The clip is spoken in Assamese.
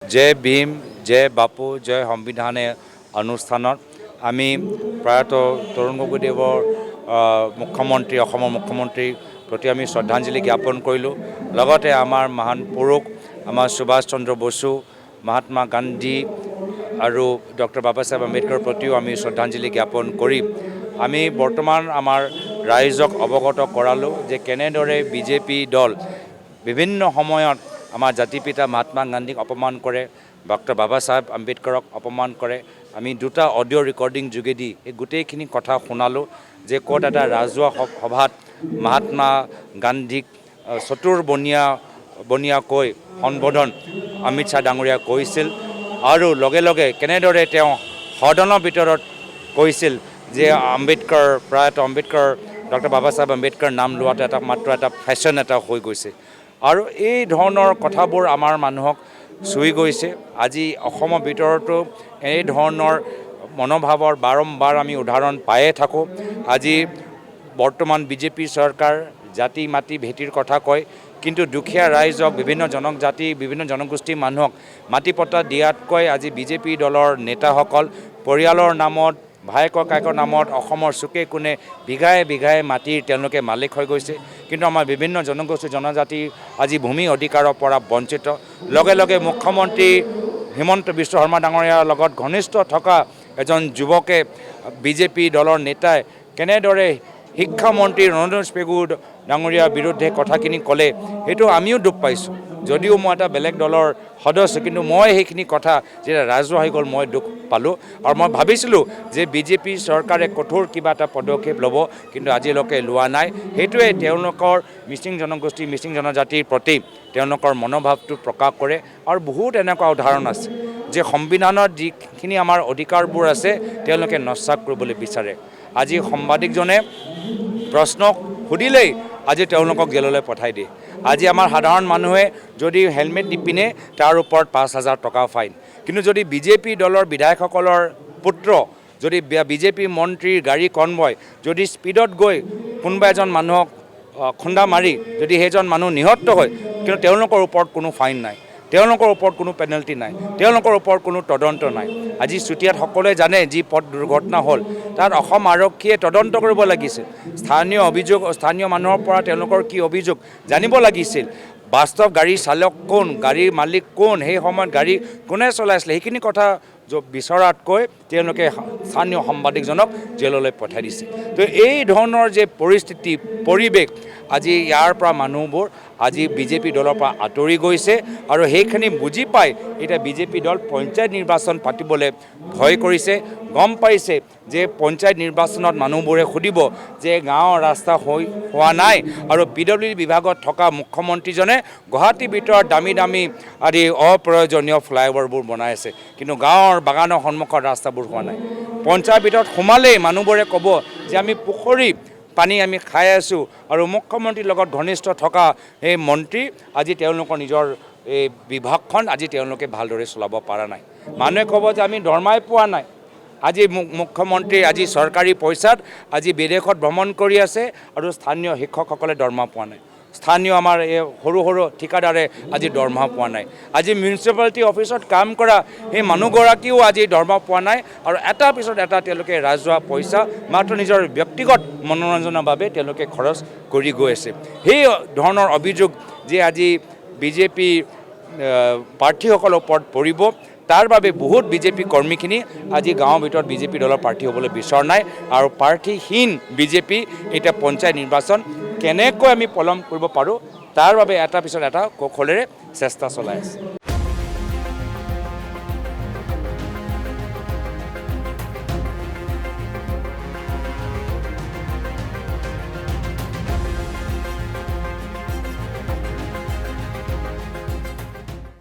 जय भीम जय बापू जय संविधाने अनुष्ठान आमी प्रयात तरुण गगৈদেৱৰ मुख्यमंत्री मुख्यमंत्री प्रति आमी श्रद्धांजलि ज्ञापन करिलो। लगते आमार महान पुरुष आमार सुभाष चंद्र बसु महात्मा गांधी और डॉक्टर बाबा साहेब आम्बेडकर प्रतिও आमी श्रद्धांजलि ज्ञापन करी आमी बर्तमान आमार राइजक अवगत करालो जे केनेदरे बीजेपी दल विभिन्न समयत आमार जातिपिता महात्मा गांधीक अपमान करे, डॉक्टर बाबा साहेब आम्बेडकरक अपमान करे। आमी दुटा ऑडियो रेकर्डिंग जोगेदी এই গোটেইখিনি কথা শুনালো যে কত এটা ৰাজহুৱা সভাত महात्मा गांधीक চতুৰ বনিয়াকৈ সম্বোধন অমিত শাহ ডাঙৰীয়া কৈছিল আৰু লগে লগে কেনেদৰে তেওঁ সদনৰ ভিতৰত কৈছিল যে আম্বেদকাৰ প্ৰয়াত আম্বেদকাৰ ডক্টৰ বাবা সাহেব আম্বেদকাৰ নাম লোৱাটো এটা মাত্ৰ এটা ফেশ্বন এটা হৈ গৈছে আৰু এই ধৰণৰ কথাবোৰ আমাৰ মানুহক চুই গৈছে। আজি অসমৰ ভিতৰতো এই ধৰণৰ মনোভাৱৰ বাৰম্বাৰ আমি উদাহৰণ পায়ে থাকোঁ। আজি বৰ্তমান বিজেপি চৰকাৰ জাতি মাটি ভেটিৰ কথা কয়, কিন্তু দুখীয়া ৰাইজক বিভিন্ন জনজাতি বিভিন্ন জনগোষ্ঠীৰ মানুহক মাটি পট্টা দিয়াতকৈ আজি বিজেপি দলৰ নেতাসকল পৰিয়ালৰ নামত ভায়েকৰ কায়েকৰ নামত অসমৰ চুকে কোণে বিঘায়ে বিঘায়ে মাটিৰ তেওঁলোকে মালিক হৈ গৈছে। কিন্তু আমাৰ বিভিন্ন জনগোষ্ঠী জনজাতি আজি ভূমি অধিকাৰৰ পৰা বঞ্চিত। লগে লগে মুখ্যমন্ত্ৰী হিমন্ত বিশ্ব শৰ্মা ডাঙৰীয়াৰ লগত ঘনিষ্ঠ থকা এজন যুৱকে বিজেপি দলৰ নেতাই কেনেদৰে শিক্ষামন্ত্ৰী ৰণোজ পেগু ডাঙৰীয়াৰ বিৰুদ্ধে কথাখিনি ক'লে সেইটো আমিও দুখ পাইছোঁ। যদিও মই এটা বেলেগ দলৰ সদস্য, কিন্তু মই সেইখিনি কথা যেতিয়া ৰাজহুৱা হৈ গ'ল মই দুখ পালোঁ আৰু মই ভাবিছিলোঁ যে বিজেপি চৰকাৰে কঠোৰ কিবা এটা পদক্ষেপ ল'ব, কিন্তু আজিলৈকে লোৱা নাই। সেইটোৱে তেওঁলোকৰ মিচিং জনগোষ্ঠী মিচিং জনজাতিৰ প্ৰতি তেওঁলোকৰ মনোভাৱটো প্ৰকাশ কৰে। আৰু বহুত এনেকুৱা উদাহৰণ আছে যে সংবিধানত যিখিনি আমাৰ অধিকাৰবোৰ আছে তেওঁলোকে নস্যাৎ কৰিবলৈ বিচাৰে। আজি সাংবাদিকজনে প্ৰশ্ন সুধিলেই আজি তেওঁলোকক জেললৈ পঠাই দিয়ে। আজি আমাৰ সাধাৰণ মানুহে যদি হেলমেট নিপিনে তাৰ ওপৰত ৫,০০০ টকা ফাইন, কিন্তু যদি বিজেপি দলৰ বিধায়কসকলৰ পুত্ৰ যদি বিজেপি মন্ত্ৰীৰ গাড়ী কনভয় যদি স্পীডত গৈ কোনোবা এজন মানুহক খুন্দা মাৰি যদি সেইজন মানুহ নিহত হয়, কিন্তু তেওঁলোকৰ ওপৰত কোনো ফাইন নাই, তেওঁলোকৰ ওপৰত কোনো পেনাল্টি নাই, তেওঁলোকৰ ওপৰত কোনো তদন্ত নাই। আজি চুতীয়াত সকলোৱে জানে যি পথ দুৰ্ঘটনা হ'ল তাত অসম আৰক্ষীয়ে তদন্ত কৰিব লাগিছিল। স্থানীয় অভিযোগ স্থানীয় মানুহৰ পৰা তেওঁলোকৰ কি অভিযোগ জানিব লাগিছিল। বাস্তৱ গাড়ীৰ চালক কোন, গাড়ীৰ মালিক কোন, সেই সময়ত গাড়ী কোনে চলাইছিলে সেইখিনি কথা বিচৰাতকৈ তেওঁলোকে স্থানীয় সাংবাদিকজনক জেললৈ পঠাই দিছে। তো এই ধৰণৰ যে পৰিস্থিতি পৰিৱেশ আজি ইয়াৰ পৰা মানুহবোৰ আজি বিজেপি দলৰ পৰা আঁতৰি গৈছে আৰু সেইখিনি বুজি পাই এতিয়া বিজেপি দল পঞ্চায়ত নিৰ্বাচন পাতিবলৈ ভয় কৰিছে। গম পাইছে যে পঞ্চায়ত নিৰ্বাচনত মানুহবোৰে সুধিব যে গাঁৱৰ ৰাস্তা হোৱা নাই আৰু PWD বিভাগত থকা মুখ্যমন্ত্ৰীজনে গুৱাহাটীৰ ভিতৰত দামী দামী আদি অপ্ৰয়োজনীয় ফ্লাইঅভাৰবোৰ বনাই আছে, কিন্তু গাঁৱৰ বাগানৰ সন্মুখত ৰাস্তাবোৰ হোৱা নাই। পঞ্চায়ত ভিতৰত সোমালেই মানুহবোৰে ক'ব যে আমি পুখুৰী পানী আমি খাই আছোঁ আৰু মুখ্যমন্ত্ৰীৰ লগত ঘনিষ্ঠ থকা এই মন্ত্ৰী আজি তেওঁলোকৰ নিজৰ এই বিভাগখন আজি তেওঁলোকে ভালদৰে চলাব পৰা নাই। মানুহে ক'ব যে আমি দৰমহাই পোৱা নাই। আজি মুখ্যমন্ত্ৰী আজি চৰকাৰী পইচাত আজি বিদেশত ভ্ৰমণ কৰি আছে আৰু স্থানীয় শিক্ষকসকলে দৰমহা পোৱা নাই। স্থানীয় আমাৰ এই সৰু সৰু ঠিকাদাৰে আজি দৰমহা পোৱা নাই। আজি মিউনিচিপালিটি অফিচত কাম কৰা সেই মানুহগৰাকীও আজি দৰমহা পোৱা নাই আৰু এটাৰ পিছত এটা তেওঁলোকে ৰাজহুৱা পইচা মাত্ৰ নিজৰ ব্যক্তিগত মনোৰঞ্জনৰ বাবে তেওঁলোকে খৰচ কৰি গৈ আছে। সেই ধৰণৰ অভিযোগ যে আজি বিজেপি প্ৰাৰ্থীসকলৰ ওপৰত পৰিব, তাৰ বাবে বহুত বিজেপি কৰ্মীখিনি আজি গাঁৱৰ ভিতৰত বিজেপি দলৰ প্ৰাৰ্থী হ'বলৈ বিচৰা নাই আৰু প্ৰাৰ্থীহীন বিজেপি এতিয়া পঞ্চায়ত নিৰ্বাচন কেনেকৈ আমি পলম কৰিব পাৰোঁ তাৰ বাবে এটাৰ পিছত এটা কৌশলেৰে চেষ্টা চলাই আছে।